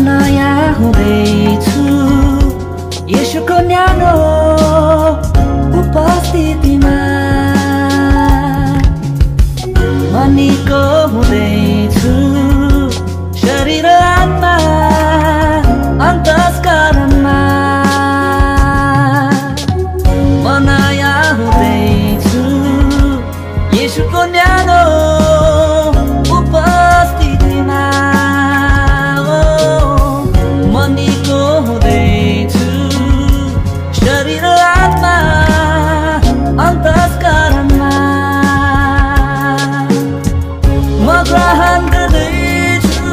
नयाँ हुँदैछु येशूको न्यानो उपस्थितिमा म निको हुँदैछु शरीर आत्मा अन्तस्करणमा म नयाँ हुँदैछु येशूको न्यानो उपस्थितिमा म निको हुँदैछु शरीर आत्मा अन्तस्करणमा म ग्रहण गर्दैछु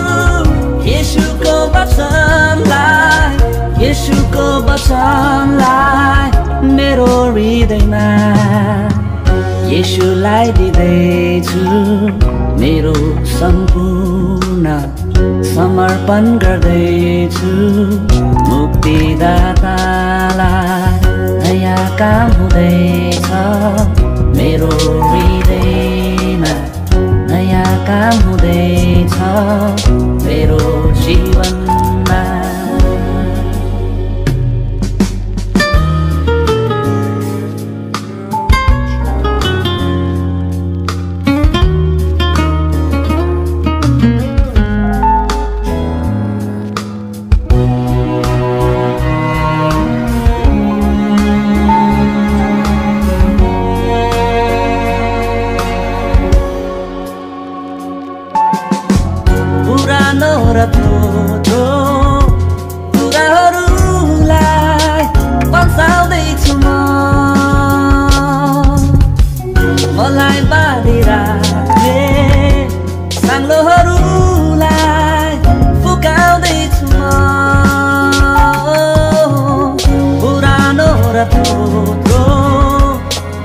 येशूको वचनलाई मेरो हृदयमा येशूलाई दिँदैछु मेरो सम्पूर्ण समर्पण गर्दैछु मुक्तिदातालाई नयाँ काम हुँदैछ मेरो हृदयमा नयाँ काम हुँदैछ मेरो जीवनमा पुरानो र थोथो कुराहरूलाई पल्साउँदैछु मलाई बाँधिराख्ने साङ्लोहरूलाई फुकाउँदैछु पुरानो र थोथो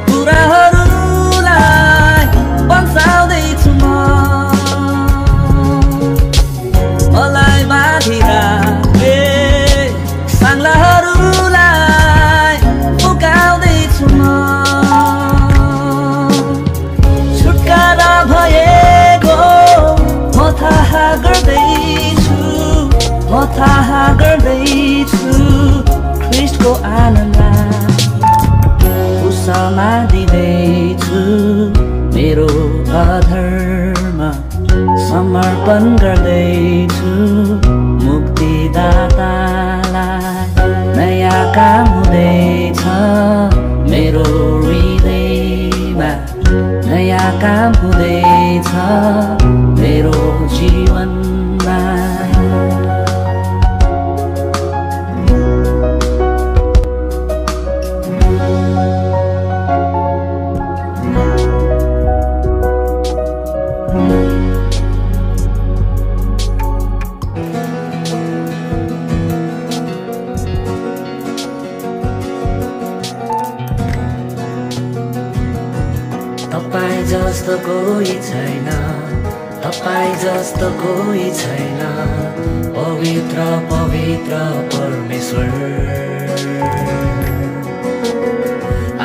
कुराहरूलाई पल्साउँदैछु मलाई बाँधिराख्ने साङ्लाहरूलाई फुकाउँदैछु छुटकारा भएको म थाहा गर्दैछु ख्रीष्टको आनन्दलाई उसमा दिँदैछु मेरो अधर्म समर्पण गर्दैछु मुक्तिदातालाई नयाँ काम हुँदैछ मेरो हृदयमा नयाँ काम हुँदैछ मेरो जीवनमा तपाईं जस्तो कोही छैन तपाईं जस्तो कोही छैन पवित्र पवित्र परमेश्वर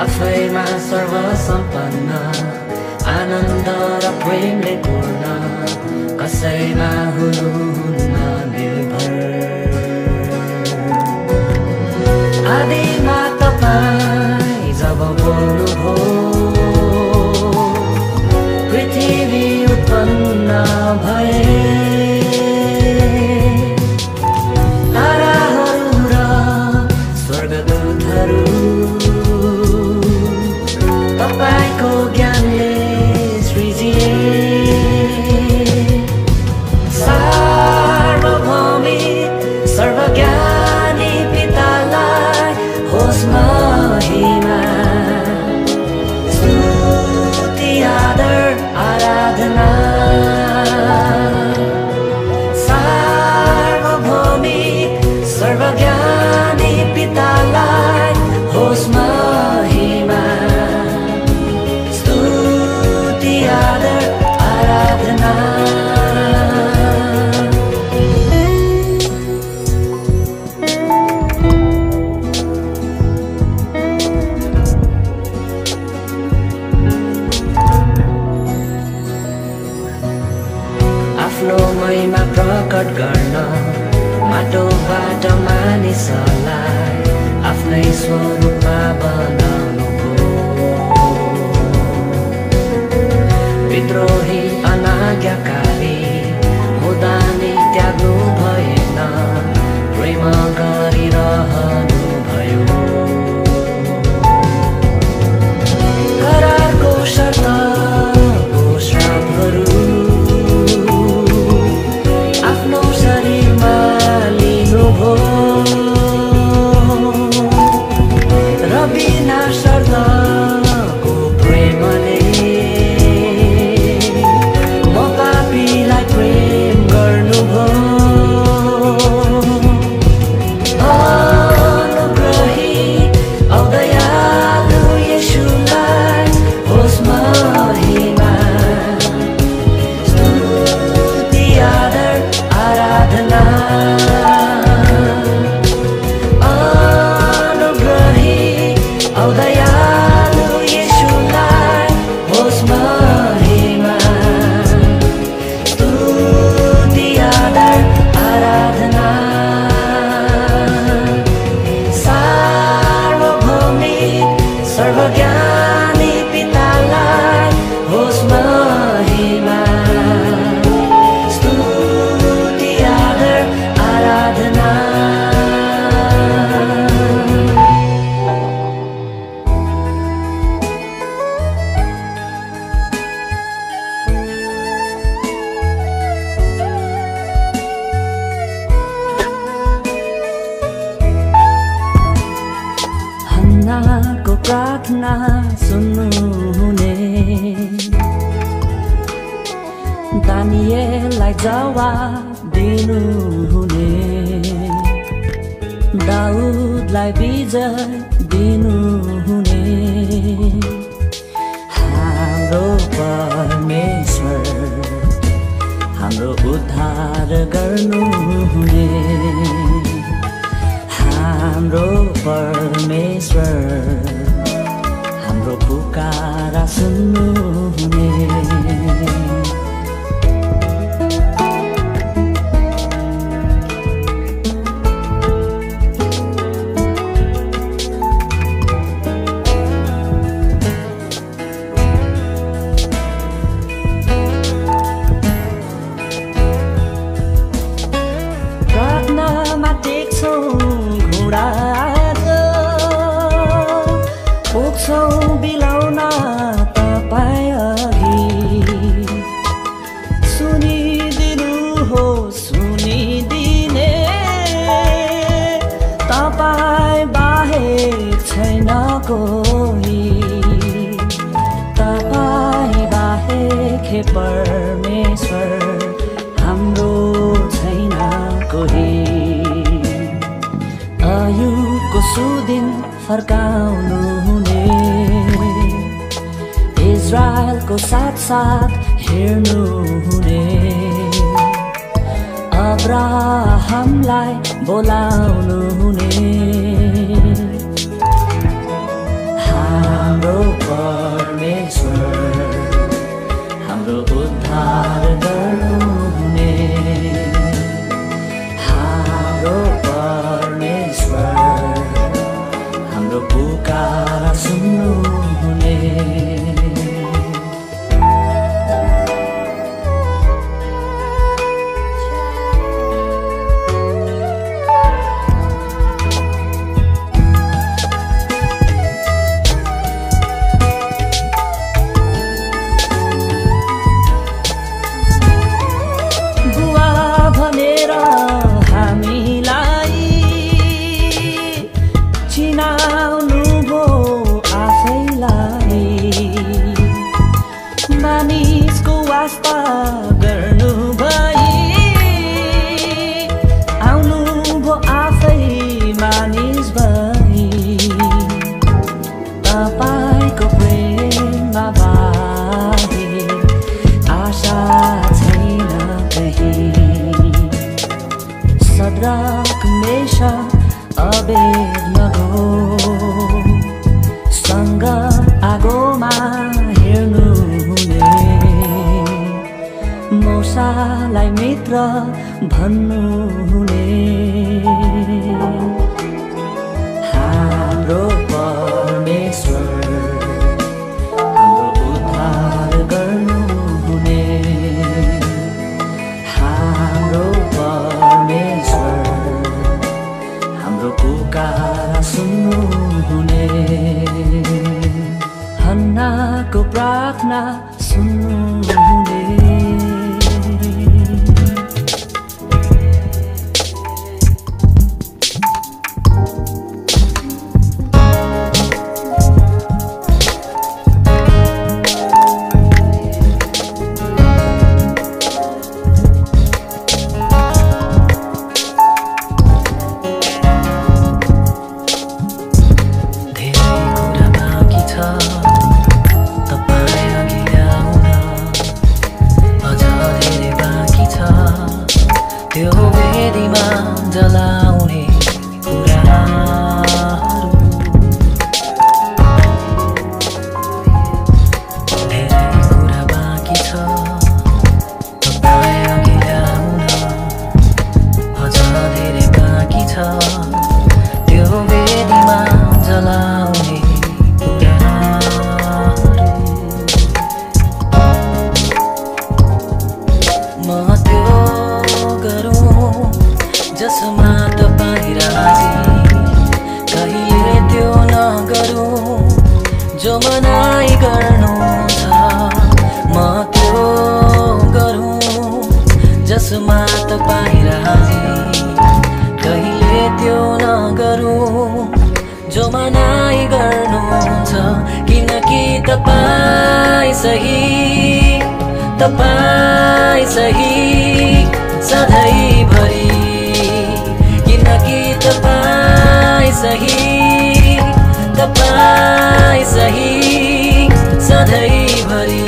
आफैमा सर्वसम्पन्न आनन्द र प्रेमले पूर्ण कसैमा हुनुहुन्न निर्भर आदिमा तपाईं जब बोल्नुभयो पृथ्वी उत्पन्न भए ताराहरू र स्वर्गदूतहरू तपाईको ज्ञानले सृजिए सार्वभौमिक सर्वज्ञानी पितालाई होस् महिमा स्तुति आदर आराधना सार्वभौमिक सर्वज्ञानी पितालाई होस् महिमा स्तुति आदर आराधना आफ्नो महिमा प्रकट गर्न बाटोबाट मानिसलाई आफ्नै स्वरूपमा बनाउनुभयो विद्रोही अनाज्ञाकारी हुँदा नि त्याग्नु भएन प्रेम गरिरहनु भयो करारको शर्तको श्रापहरू आफ्नो शरीरमा लिनुभयो र बिना शर्तको प्रेमले म पापीलाई प्रेम गर्नुभयो अनुग्रही औ दयालु येशूलाई होस् महिमा स्तुति आदर आराधना अनुग्रही औ दयालु येशूलाई होस् महिमा स्तुति आदर आराधना सार्वभौमिक सर्वज्ञानी पितालाई होस् महिमा स्तुति आदर आराधना हन्नाको प्रार्थना सुन्नुहुने दानिएललाई जवाब दिनुहुने दाउदलाई विजय दिनुहुने हाम्रो परमेश्वर हाम्रो उद्धार गर्नुहुने हाम्रो परमेश्वर हाम्रो पुकारा सुन्नुहुने प्रार्थनामा टेक्छौँ घुँडा पुग्छौँ बिलाउन तपाईँ अघि सुनिदिनु हो सुनिदिने तपाईँ बाहेक छैन कोही तपाईँ बाहेक हे परमेश्वर हाम्रो छैन कोही आयुको सुदिन फर्काउनु हुने इजरायलको साथ साथ हेर्नु हुने अब्राहमलाई बोलाउनु हुने हाम्रो परमेश्वर हाम्रो उद्धार गर्नुहुने हाम्रो परमेश्वर हाम्रो पुकारा सुन्नुहुने सद्राक मेशक अबेदनगो सँग आगोमा हेर्नुहुने मोसालाई मित्र भन्नुहुने त्यो वेदीमा जलाउने कुराहरू धेरै कुरा बाँकी छ तपाईँ अघि ल्याउन अझ धेरै बाँकी छ त्यो वेदीमा जलाउने जसमा तपाईँ राजी कहिले त्यो नगरौँ जो मनाइ गर्नु छ म त्यो गरौँ जसमा तपाईँ राजी कहिले त्यो नगरौँ जो मनाइ गर्नु छ किनकि तपाईँ सही सधैँभरि तपाईँ सही सधैँभरि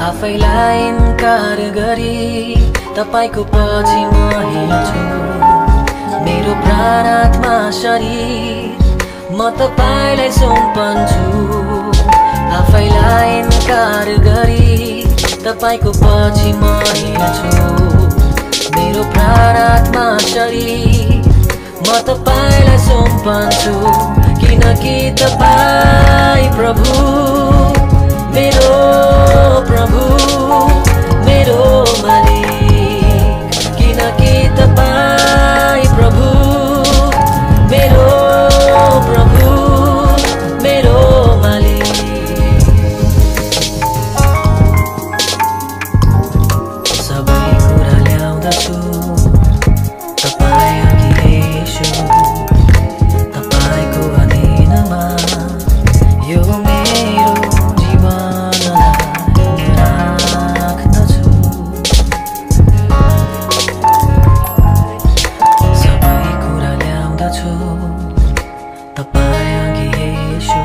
आफैलाई इन्कार गरी तपाईको पछि म हिँड्छु मेरो प्राण आत्मा शरीर म तपाईलाई सुम्पन्छु आफैलाई इन्कार गरी तपाईको पछि म हिँड्छु मेरो प्राण आत्मा शरीर म तपाईलाई सुम्पन्छु किनकि तपाईँ प्रभु मेरो प्रभु मेरो मालिक किनकि तपाईँ प्रभु मेरो मालिक सबै कुरा ल्याउँदछु तपाईँ अघि येशू तपाईँको अधीनमा यो मेरो जीवनलाई राख्दछु सबै कुरा ल्याउँदछु तपाईँ अघि येशू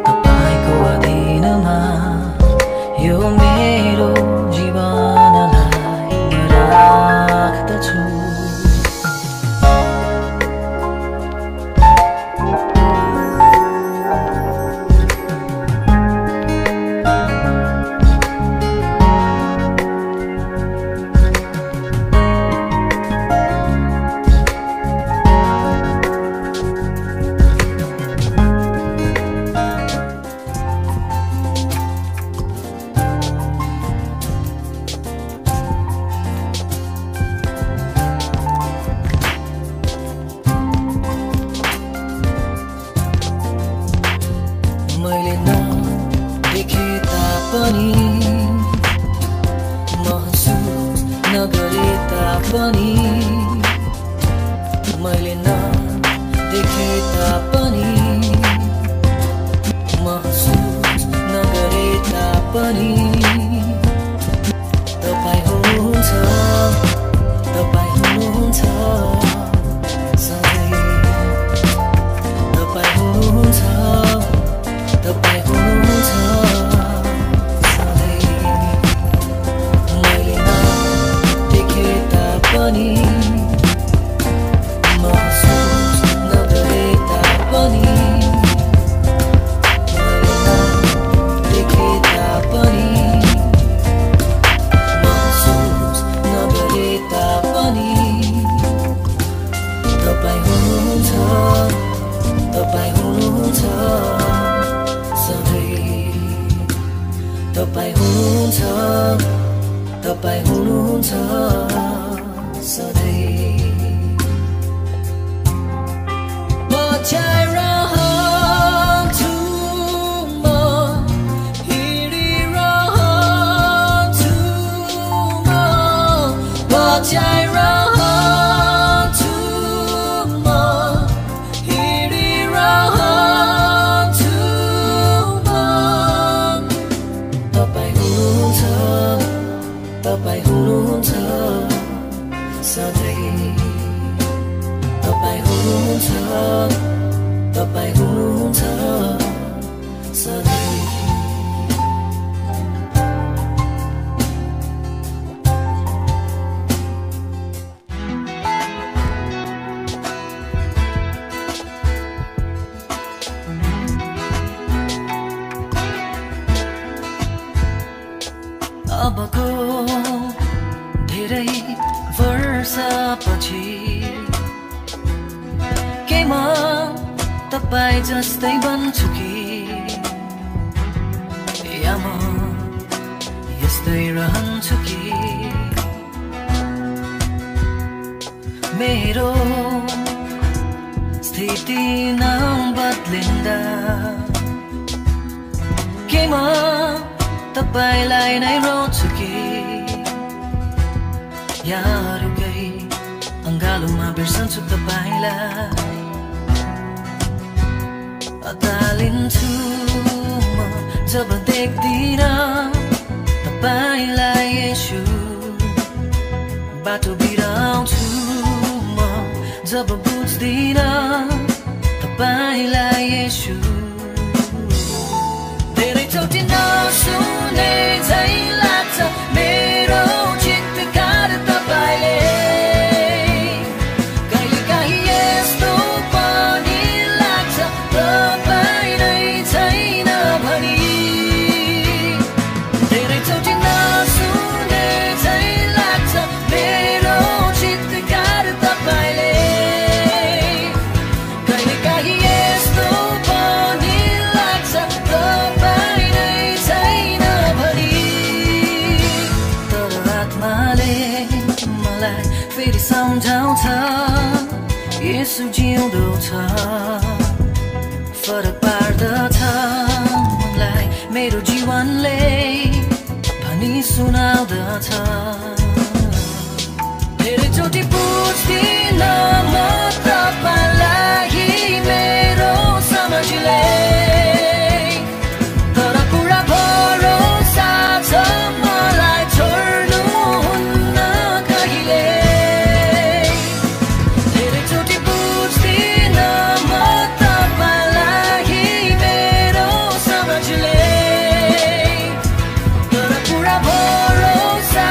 तपाईँको अधीनमा यो मेरो जीवनलाई राख्दछु मैले नदेखे तापनि महसुस नगरे तापनि मैले नदेखे तापनि महसुस नगरे तापनि तपाईँ हुनुहुन्छ सधैँ तपाईँ हुनुहुन्छ सधैँ मैले नदेखे तापनि महसुस नगरे तापनि मैले नदेखे तापनि महसुस नगरे तापनि तपाईँ हुनुहुन्छ तपाईँ हुनुहुन्छ सधैँ बचाइरहन्छु म हिँडिरहन्छु म बचाइरहन्छु म हिँडिरहन्छु म तपाईँ हुनुहुन्छ तपाईँ हुनुहुन्छ सधैँ तपाईँ हुनुहुन्छ तपाईँ हुनुहुन्छ सधैँ अबको धेरै वर्षपछि के म तपाईँ जस्तै बन्छु कि या म यस्तै रहन्छु कि मेरो स्थिति नबदलिँदा के म तपाईलाई नै रोज्छु कि या अरूकै अङ्गालोमा बिर्सन्छु तपाईलाई अतालिन्छु म जब देख्दिन तपाईलाई येशू बाटो बिराउँछु म जब बुझ्दिन तपाईलाई येशू धेरैचोटि नसुने झै लाग्छ मेरो चित्कार तपाईले कहिलेकाहीँ यस्तो पनि लाग्छ तपाईँ नै छैन भनी धेरैचोटि नसुने झै लाग्छ मेरो चित्कार तपाईले कहिलेकाहीँ यस्तो पनि लाग्छ तपाईँ नै छैन भनी तर आत्माले मलाई फेरि सम्झाउँछ येशू जिउँदो छ फरक पार्दछ मलाई मेरो जीवनले भनी सुनाउँदछ धेरैचोटि बुझ्दिन म तपाईलाई मेरो समझले तर पुरा भरोसा छ मलाई छोड्नुहुन्न कहिले धेरैचोटि बुझ्दिन म तपाईलाई मेरो समझले तर पुरा भरोसा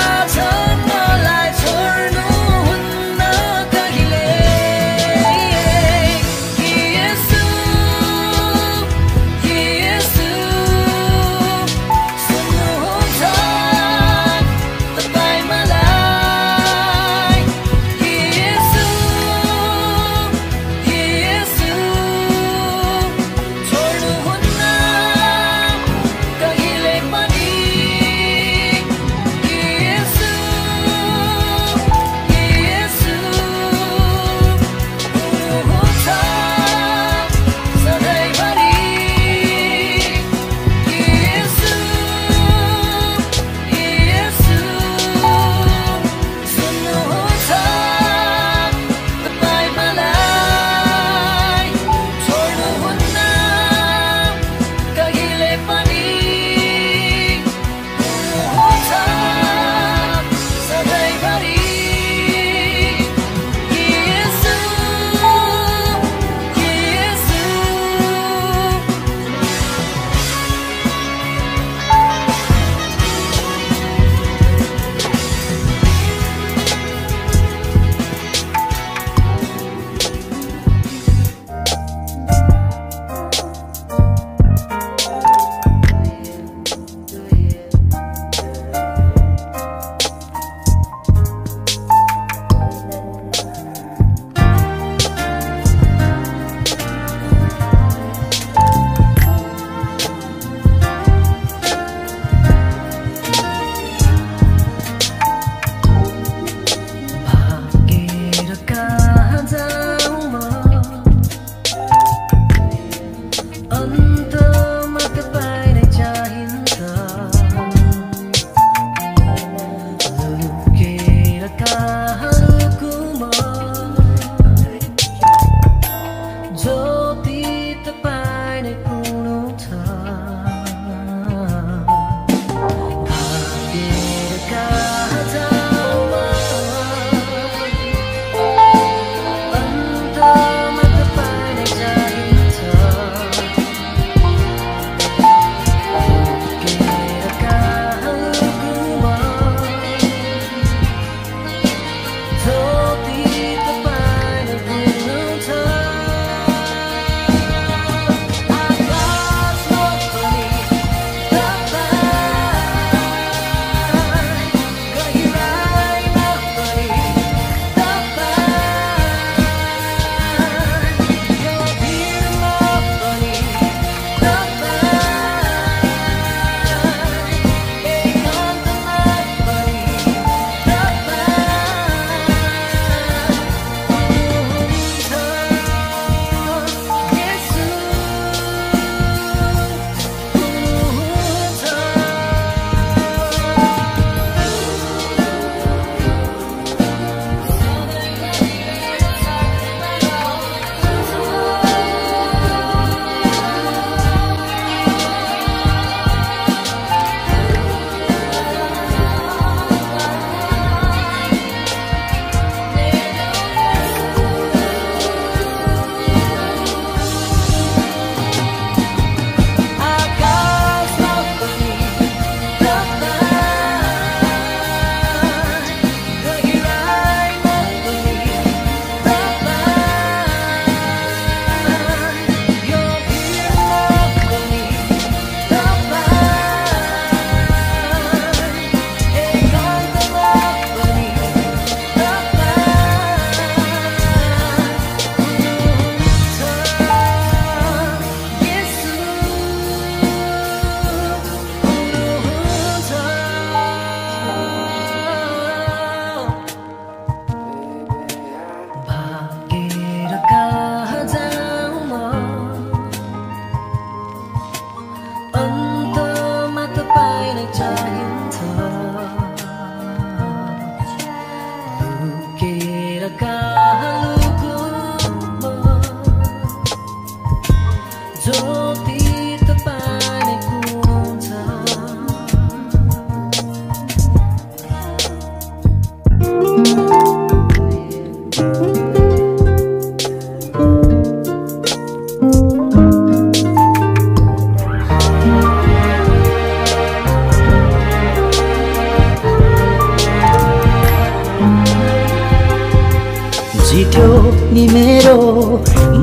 नि मेरो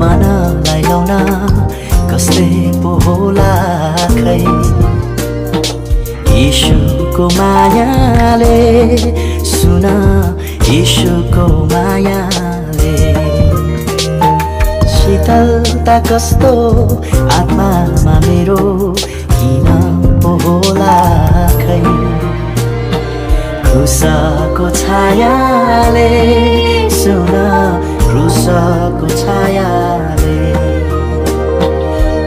मनलाई लाउन कसले पो होला खै यीशुको मायाले सुन यीशुको मायाले शीतलता कस्तो आत्मामा मेरो किन पो होला खै क्रुसको छायाले सुन क्रुसको छायाले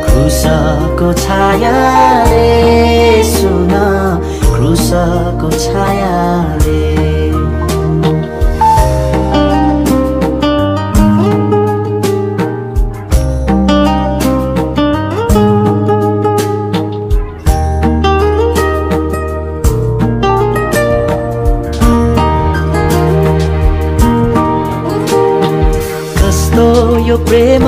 क्रुसको छायाले सुन क्रुसको छायाले यो प्रेम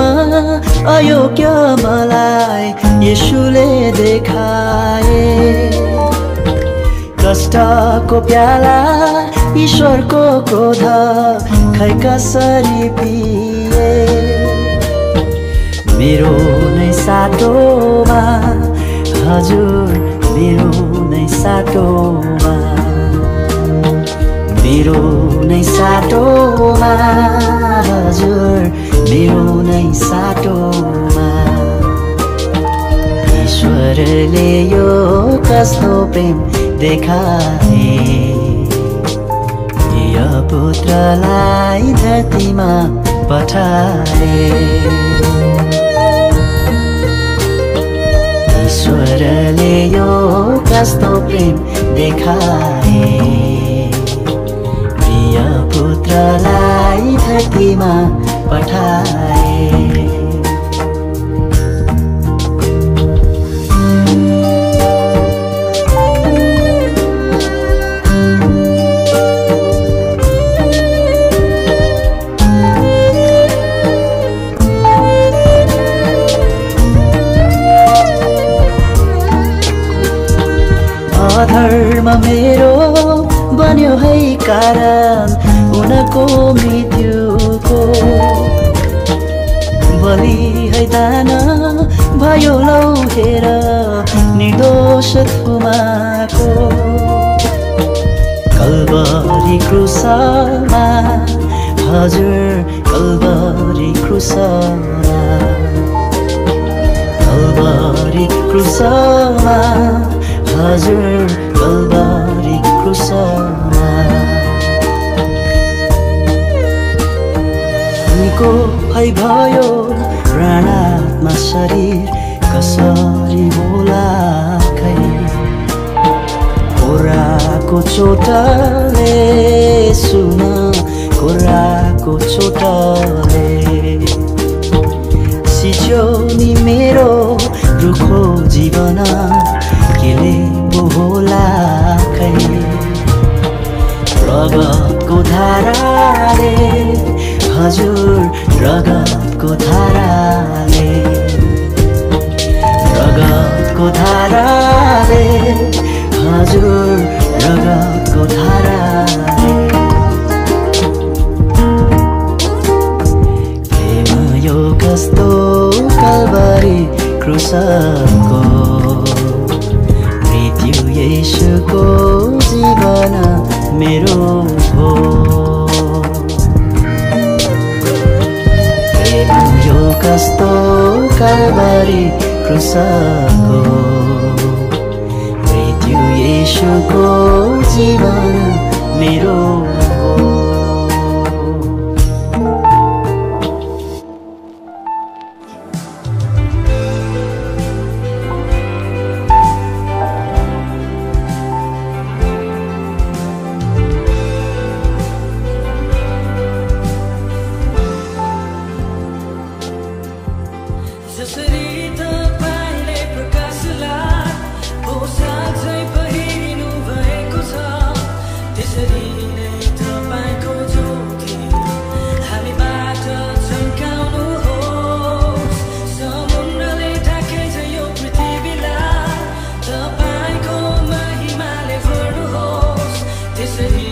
अयोग्य मलाई येशूले देखाए कष्टको प्याला ईश्वरको क्रोध खै कसरी पिए मेरो नै साटोमा हजुर मेरो नै साटोमा मेरो नै साटोमा हजुर मेरो नै साटोमा ईश्वरले यो कस्तो प्रेम देखाए प्रिय पुत्रलाई धरतीमा पठाए ईश्वरले यो कस्तो प्रेम देखाए प्रिय पुत्रलाई धरतीमा पठाए अधर्म मेरो बन्यो है कारण उनको मृत्युको बलि है दान भयो लौ हेर निर्दोष थुमाको कल्वरी क्रुसमा हजुर कल्वरी क्रुसमा कल्वरी क्रुसमा हजुर कल्वरी क्रुसमा निको भई भयो प्राणात्मा शरीर कसरी होला खै कोराको चोटले सुन कोराको चोटले सिच्यो नि मेरो रुखो जीवन केले पो होला खै रगतको धाराले हजुर रगतको धाराले रगतको धाराले हजुर रगतको धाराले प्रेम यो कस्तो कल्वरी क्रुसको मृत्यु येशूको जीवन मेरो हो यो कस्तो कल्वरी क्रुसको मृत्यु येशूको जीवन मेरो हो This is